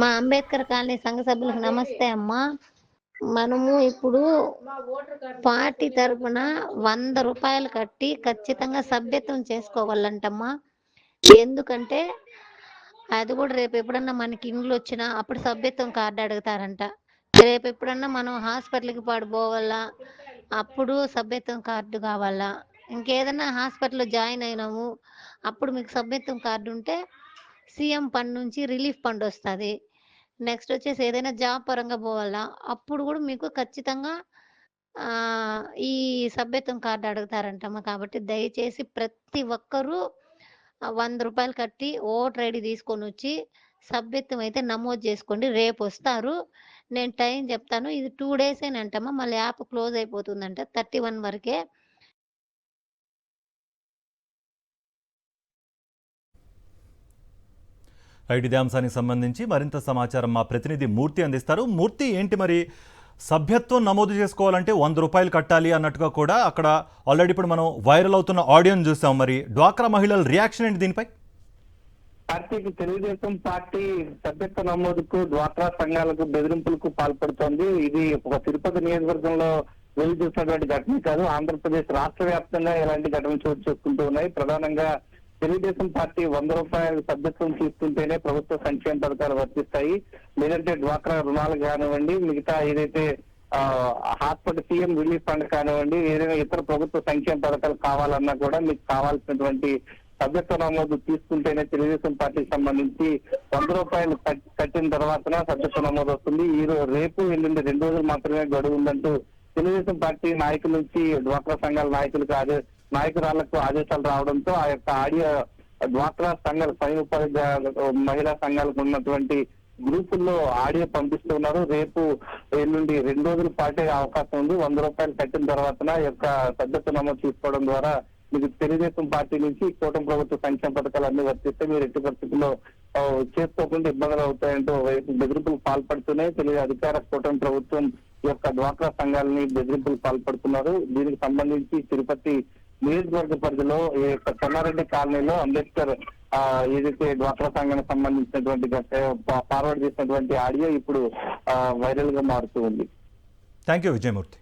మా అంబేద్కర్ కాలనీ సంఘ సభ్యులకు నమస్తే అమ్మా. మనము ఇప్పుడు పార్టీ తరపున 100 రూపాయలు కట్టి ఖచ్చితంగా సభ్యత్వం చేసుకోవాలంటమ్మా. ఎందుకంటే అది కూడా రేపు ఎప్పుడన్నా మనకి ఇండ్లు వచ్చినా అప్పుడు సభ్యత్వం కార్డు అడుగుతారంట. రేపు ఎప్పుడన్నా మనం హాస్పిటల్కి పడిపోవాలా, అప్పుడు సభ్యత్వం కార్డు కావాలా. ఇంకేదన్నా హాస్పిటల్లో జాయిన్ అయినాము, అప్పుడు మీకు సభ్యత్వం కార్డు ఉంటే సీఎం ఫండ్ నుంచి రిలీఫ్ ఫండ్ వస్తుంది. నెక్స్ట్ వచ్చేసి ఏదైనా జాబ్ పరంగా పోవాలా, అప్పుడు కూడా మీకు ఖచ్చితంగా ఈ సభ్యత్వం కార్డు అడుగుతారంటమ్మా. కాబట్టి దయచేసి ప్రతి ఒక్కరూ 100 రూపాయలు కట్టి ఓటర్ ఐడి తీసుకొని వచ్చి సభ్యత్వం అయితే నమోదు చేసుకోండి. రేపు వస్తారు, నేను టైం చెప్తాను. ఇది 2 డేసేనంటమ్మా, మళ్ళీ యాప్ క్లోజ్ అయిపోతుందంట 31 వరకే. ఇదే అంశానికి సంబంధించి మరింత సమాచారం మా ప్రతినిధి మూర్తి అందిస్తారు. మూర్తి, ఏంటి మరి సభ్యత్వం నమోదు చేసుకోవాలంటే 100 రూపాయలు కట్టాలి అన్నట్టుగా కూడా అక్కడ ఆల్రెడీ ఇప్పుడు మనం వైరల్ అవుతున్న ఆడియోని చూసాం. మరి డ్వాక్రా మహిళల రియాక్షన్ ఏంటి దీనిపై? పార్టీకి తెలుగుదేశం పార్టీ సభ్యత్వ నమోదుకు డ్వాక్రా సంఘాలకు బెదిరింపులకు పాల్పడుతోంది. ఇది ఒక తిరుపతి నియోజకవర్గంలో వెళ్లి చూసినటువంటి ఘటన కాదు, ఆంధ్రప్రదేశ్ రాష్ట్ర వ్యాప్తంగా ఇలాంటి ఘటనలు చోటు చేసుకుంటూ ఉన్నాయి. ప్రధానంగా తెలుగుదేశం పార్టీ 100 రూపాయల సభ్యత్వం తీసుకుంటేనే ప్రభుత్వ సంక్షేమ పథకాలు వర్తిస్తాయి, లేదంటే డ్వాక్రా రుణాలు కానివ్వండి, మిగతా ఏదైతే హాస్పిటల్ సీఎం రిలీఫ్ ఫండ్ కానివ్వండి, ఏదైనా ఇతర ప్రభుత్వ సంక్షేమ పథకాలు కావాలన్నా కూడా మీకు కావాల్సినటువంటి సభ్యత్వ నమోదు తీసుకుంటేనే తెలుగుదేశం పార్టీకి సంబంధించి 100 రూపాయలు కట్టిన తర్వాత సభ్యత్వ నమోదు వస్తుంది. రేపు ఎల్లుండి 2 రోజులు మాత్రమే గడువు ఉందంటూ తెలుగుదేశం పార్టీ నాయకుల నుంచి డ్వాక్రా సంఘాల నాయకురాళ్లకు ఆదేశాలు రావడంతో ఆ యొక్క ఆడియో డ్వాక్రా సంఘాలు స్వయం ఉపాధి మహిళా సంఘాలకు ఉన్నటువంటి గ్రూపుల్లో ఆడియో పంపిస్తున్నారు. రేపు ఎల్లుండి 2 రోజుల పాటే అవకాశం ఉంది. 100 రూపాయలు కట్టిన తర్వాత యొక్క సభ్యత్వ నమోదు తీసుకోవడం ద్వారా మీకు తెలుగుదేశం పార్టీ నుంచి కూటమి ప్రభుత్వ సంక్షేమ పథకాలు అన్ని వర్తిస్తే మీరు ఎట్టి పరిస్థితుల్లో చేసుకోకుండా ఇబ్బందులు అవుతాయంటూ బెదిరింపులకు పాల్పడుతున్నాయి. తెలుగు అధికార కూటమి ప్రభుత్వం యొక్క డ్వాక్రా సంఘాలని బెదిరింపులకు పాల్పడుతున్నారు. దీనికి సంబంధించి తిరుపతి నియోజకవర్గ పరిధిలో ఈ యొక్క చెన్నారెడ్డి కాలనీలో అంబేద్కర్ ఏదైతే డ్వాక్రా సంఘానికి సంబంధించినటువంటి ఫార్వర్డ్ చేసినటువంటి ఆడియో ఇప్పుడు వైరల్ గా మారుతూ ఉంది. Thank you Vijayamurthy.